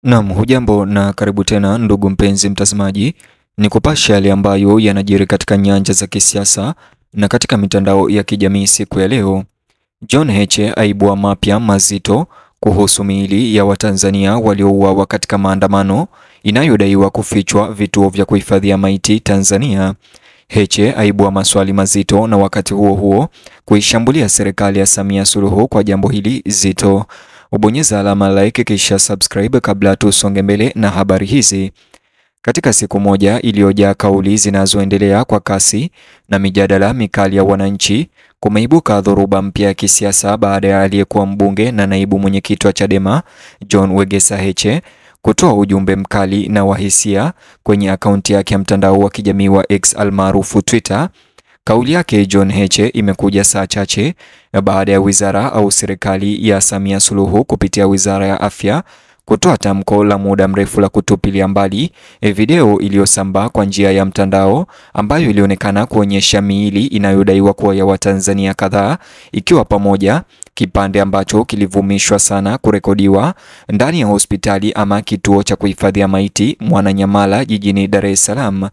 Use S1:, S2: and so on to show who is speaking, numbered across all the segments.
S1: Naam, hujambo na karibu tena ndugu mpenzi mtazamaji, ni kupasha yale ambayo yanajiri katika nyanja za kisiasa na katika mitandao ya kijamii siku ya leo. John Heche aibua mapya mazito kuhusu miili ya Watanzania waliouawa katika maandamano inayodaiwa kufichwa vituo vya kuhifadhia maiti Tanzania. Heche aibua maswali mazito na wakati huo huo kuishambulia serikali ya Samia Suluhu kwa jambo hili zito. Ubonyeza alama like kisha subscribe kabla tusonge mbele na habari hizi. Katika siku moja iliyojaa kauli zinazoendelea kwa kasi na mijadala mikali ya wananchi, kumeibuka dhoruba mpya ya kisiasa baada ya aliyekuwa mbunge na naibu mwenyekiti wa Chadema John Wegesa Heche kutoa ujumbe mkali na wa hisia kwenye akaunti yake ya mtandao wa kijamii wa X almaarufu Twitter. Kauli yake John Heche imekuja saa chache baada ya wizara au serikali ya Samia Suluhu kupitia Wizara ya Afya kutoa tamko la muda mrefu la kutupilia mbali video iliyosambaa kwa njia ya mtandao ambayo ilionekana kuonyesha miili inayodaiwa kuwa ya Watanzania kadhaa, ikiwa pamoja kipande ambacho kilivumishwa sana kurekodiwa ndani ya hospitali ama kituo cha kuhifadhia maiti Mwananyamala jijini Dar es Salaam.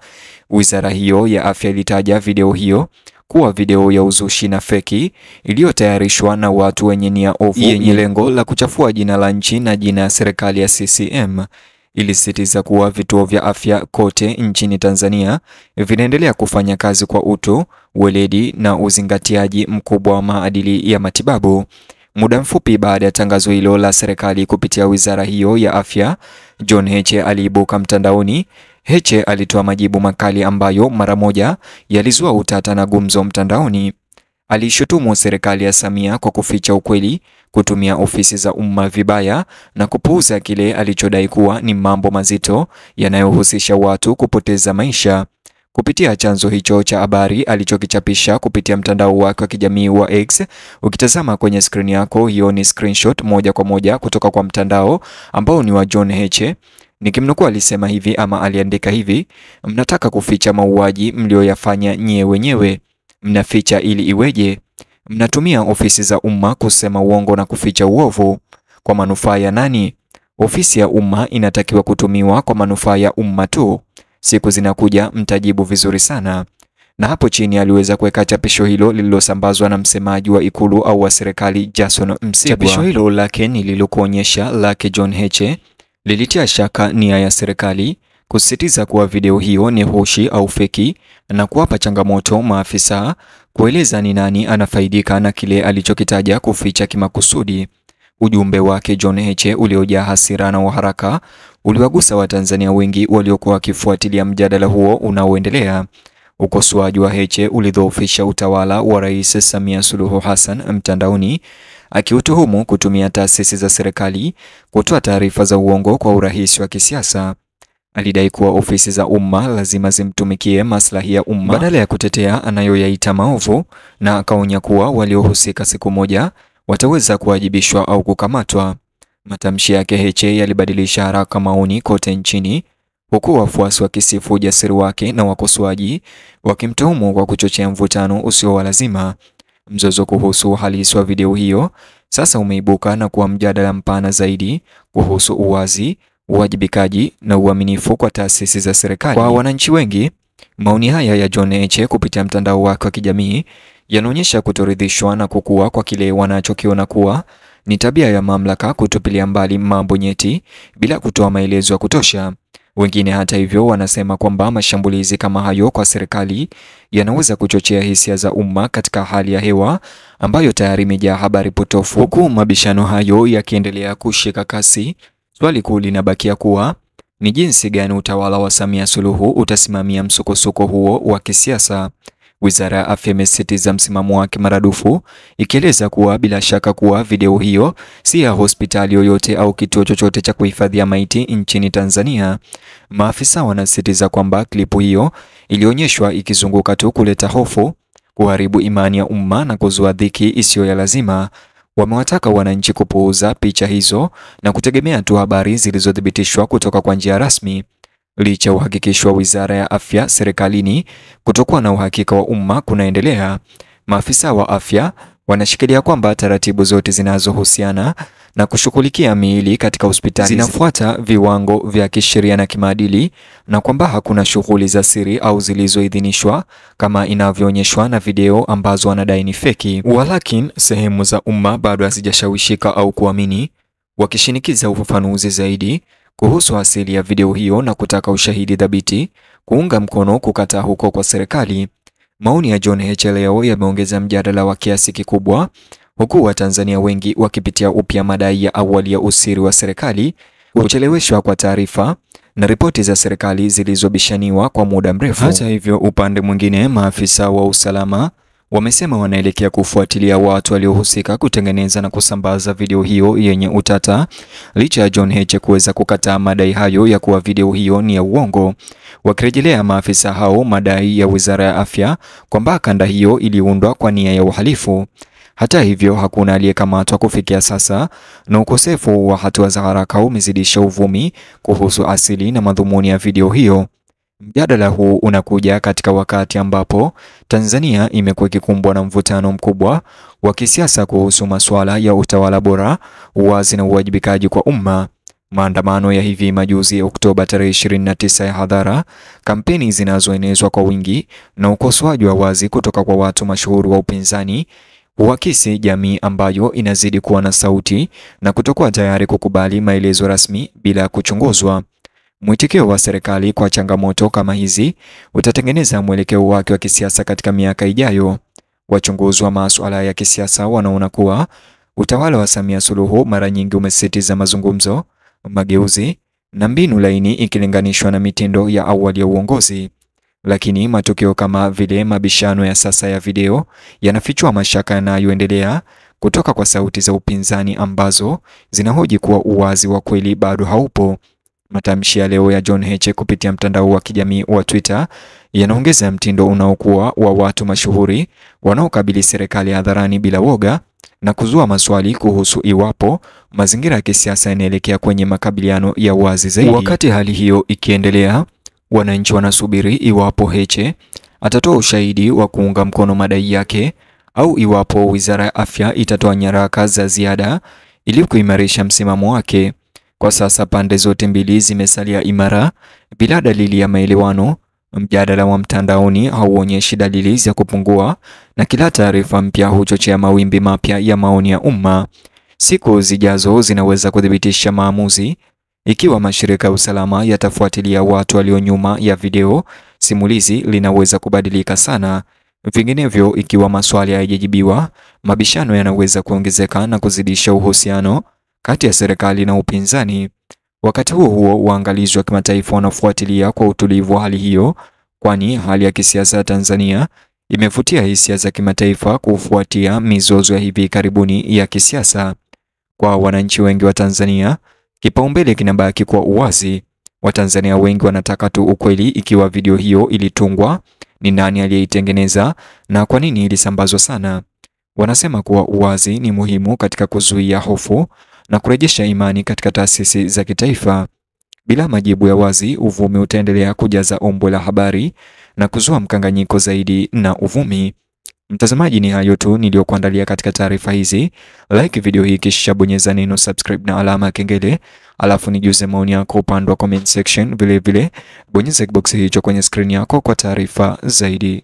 S1: Wizara hiyo ya Afya ilitaja video hiyo kuwa video ya uzushi na feki iliyotayarishwa na watu wenye nia ovu yenye lengo la kuchafua jina la nchi na jina ya serikali ya CCM. Ilisisitiza kuwa vituo vya afya kote nchini Tanzania vinaendelea kufanya kazi kwa utu, weledi na uzingatiaji mkubwa wa maadili ya matibabu. Muda mfupi baada ya tangazo hilo la serikali kupitia wizara hiyo ya afya, John Heche aliibuka mtandaoni. Heche alitoa majibu makali ambayo mara moja yalizua utata na gumzo mtandaoni. Alishutumu serikali ya Samia kwa kuficha ukweli, kutumia ofisi za umma vibaya na kupuuza kile alichodai kuwa ni mambo mazito yanayohusisha watu kupoteza maisha. Kupitia chanzo hicho cha habari alichokichapisha kupitia mtandao wake wa kijamii wa X, ukitazama kwenye screen yako, hiyo ni screenshot moja kwa moja kutoka kwa mtandao ambao ni wa John Heche. Nikimnukuu, alisema hivi ama aliandika hivi: mnataka kuficha mauaji mlioyafanya nyie wenyewe. Mnaficha ili iweje? Mnatumia ofisi za umma kusema uongo na kuficha uovu. Kwa manufaa ya nani? Ofisi ya umma inatakiwa kutumiwa kwa manufaa ya umma tu. Siku zinakuja mtajibu vizuri sana. Na hapo chini aliweza kuweka chapisho hilo lililosambazwa na msemaji wa ikulu au wa serikali Jason Msigwa. Chapisho hilo lake nililokuonyesha lake John Heche lilitia shaka nia ya serikali, kusisitiza kuwa video hiyo ni hoshi au feki na kuwapa changamoto maafisa kueleza ni nani anafaidika na kile alichokitaja kuficha kimakusudi. Ujumbe wake John Heche uliojaa hasira na haraka uliwagusa Watanzania wengi waliokuwa wakifuatilia mjadala huo unaoendelea. Ukosoaji wa Heche ulidhoofisha utawala wa Rais Samia Suluhu Hassan mtandaoni, akiutuhumu kutumia taasisi za serikali kutoa taarifa za uongo kwa urahisi wa kisiasa. Alidai kuwa ofisi za umma lazima zimtumikie maslahi ya umma badala ya kutetea anayoyaita maovu, na akaonya kuwa waliohusika siku moja wataweza kuwajibishwa au kukamatwa. Matamshi yake Heche yalibadilisha haraka maoni kote nchini, huku wafuasi wakisifu ujasiri wake na wakosoaji wakimtuhumu kwa kuchochea mvutano usio wa lazima. Mzozo kuhusu uhalisi wa video hiyo sasa umeibuka na kuwa mjadala mpana zaidi kuhusu uwazi, uwajibikaji na uaminifu kwa taasisi za serikali. Kwa wananchi wengi, maoni haya ya John Heche kupitia mtandao wake wa kijamii yanaonyesha kutoridhishwa na kukua kwa kile wanachokiona kuwa ni tabia ya mamlaka kutupilia mbali mambo nyeti bila kutoa maelezo ya kutosha. Wengine hata hivyo wanasema kwamba mashambulizi kama hayo kwa serikali yanaweza kuchochea hisia za umma katika hali ya hewa ambayo tayari imejaa habari potofu. Huku mabishano hayo yakiendelea kushika kasi, swali kuu linabakia kuwa ni jinsi gani utawala wa Samia Suluhu utasimamia msukosuko huo wa kisiasa. Wizara ya Afya imesisitiza msimamo wake maradufu, ikieleza kuwa bila shaka kuwa video hiyo si ya hospitali yoyote au kituo chochote cha kuhifadhia maiti nchini Tanzania. Maafisa wanasisitiza kwamba klipu hiyo ilionyeshwa ikizunguka tu kuleta hofu, kuharibu imani ya umma na kuzua dhiki isiyo ya lazima. Wamewataka wananchi kupuuza picha hizo na kutegemea tu habari zilizothibitishwa kutoka kwa njia rasmi. Licha uhakikisho wa Wizara ya Afya serikalini, kutokuwa na uhakika wa umma kunaendelea. Maafisa wa afya wanashikilia kwamba taratibu zote zinazohusiana na kushughulikia miili katika hospitali zinafuata viwango vya kisheria na kimaadili, na kwamba hakuna shughuli za siri au zilizoidhinishwa kama inavyoonyeshwa na video ambazo wanadai ni feki. Walakini sehemu za umma bado hazijashawishika au kuamini, wakishinikiza ufafanuzi zaidi kuhusu asili ya video hiyo na kutaka ushahidi thabiti kuunga mkono kukataa huko kwa serikali. Maoni ya John Heche leo yameongeza mjadala wa kiasi kikubwa, huku Watanzania wengi wakipitia upya madai ya awali ya usiri wa serikali, kucheleweshwa kwa taarifa na ripoti za serikali zilizobishaniwa kwa muda mrefu. Hata hivyo, upande mwingine, maafisa wa usalama wamesema wanaelekea kufuatilia watu waliohusika kutengeneza na kusambaza video hiyo yenye utata, licha ya John Heche kuweza kukataa madai hayo ya kuwa video hiyo ni ya uongo, wakirejelea maafisa hao madai ya Wizara ya Afya kwamba kanda hiyo iliundwa kwa nia ya uhalifu. Hata hivyo, hakuna aliyekamatwa kufikia sasa, na ukosefu wa hatua za haraka umezidisha uvumi kuhusu asili na madhumuni ya video hiyo. Mjadala huu unakuja katika wakati ambapo Tanzania imekuwa ikikumbwa na mvutano mkubwa wa kisiasa kuhusu masuala ya utawala bora, uwazi na uwajibikaji kwa umma. Maandamano ya hivi majuzi ya Oktoba tarehe 29 ya hadhara, kampeni zinazoenezwa kwa wingi na ukosoaji wa wazi kutoka kwa watu mashuhuri wa upinzani huakisi jamii ambayo inazidi kuwa na sauti na kutokuwa tayari kukubali maelezo rasmi bila kuchunguzwa. Mwitikio wa serikali kwa changamoto kama hizi utatengeneza mwelekeo wake wa kisiasa katika miaka ijayo. Wachunguzi wa masuala ya kisiasa wanaona kuwa utawala wa Samia Suluhu mara nyingi umesisitiza mazungumzo, mageuzi na mbinu laini ikilinganishwa na mitindo ya awali ya uongozi. Lakini matukio kama vile mabishano ya sasa ya video yanafichua mashaka yanayoendelea kutoka kwa sauti za upinzani ambazo zinahoji kuwa uwazi wa kweli bado haupo. Matamshi ya leo ya John Heche kupitia mtandao wa kijamii wa Twitter yanaongeza mtindo unaokuwa wa watu mashuhuri wanaokabili serikali hadharani bila woga na kuzua maswali kuhusu iwapo mazingira ya kisiasa yanaelekea kwenye makabiliano ya wazi zaidi. Wakati hali hiyo ikiendelea, wananchi wanasubiri iwapo Heche atatoa ushahidi wa kuunga mkono madai yake au iwapo Wizara ya Afya itatoa nyaraka za ziada ili kuimarisha msimamo wake. Kwa sasa pande zote mbili zimesalia imara bila dalili ya maelewano. Mjadala wa mtandaoni hauonyeshi dalili za kupungua, na kila taarifa mpya huchochea mawimbi mapya ya maoni ya umma. Siku zijazo zinaweza kudhibitisha maamuzi. Ikiwa mashirika ya usalama yatafuatilia watu walio nyuma ya video, simulizi linaweza kubadilika sana. Vinginevyo, ikiwa maswali hayajajibiwa, mabishano yanaweza kuongezeka na kuzidisha uhusiano kati ya serikali na upinzani. Wakati huo, waangalizi wa kimataifa wanafuatilia kwa utulivu hali hiyo, kwani hali ya kisiasa ya Tanzania imevutia hisia za kimataifa kufuatia mizozo ya hivi karibuni ya kisiasa. Kwa wananchi wengi wa Tanzania, kipaumbele kinabaki kwa uwazi. Watanzania wengi wanataka tu ukweli, ikiwa video hiyo ilitungwa, ni nani aliyeitengeneza na kwa nini ilisambazwa sana. Wanasema kuwa uwazi ni muhimu katika kuzuia hofu na kurejesha imani katika taasisi za kitaifa. Bila majibu ya wazi, uvumi utaendelea kujaza ombwe la habari na kuzua mkanganyiko zaidi na uvumi. Mtazamaji, ni hayo tu niliyokuandalia katika taarifa hizi. Like video hii kisha bonyeza neno subscribe na alama ya kengele, alafu nijuze maoni yako upande wa comment section. Vile vile bonyeza box hicho kwenye screen yako kwa taarifa zaidi.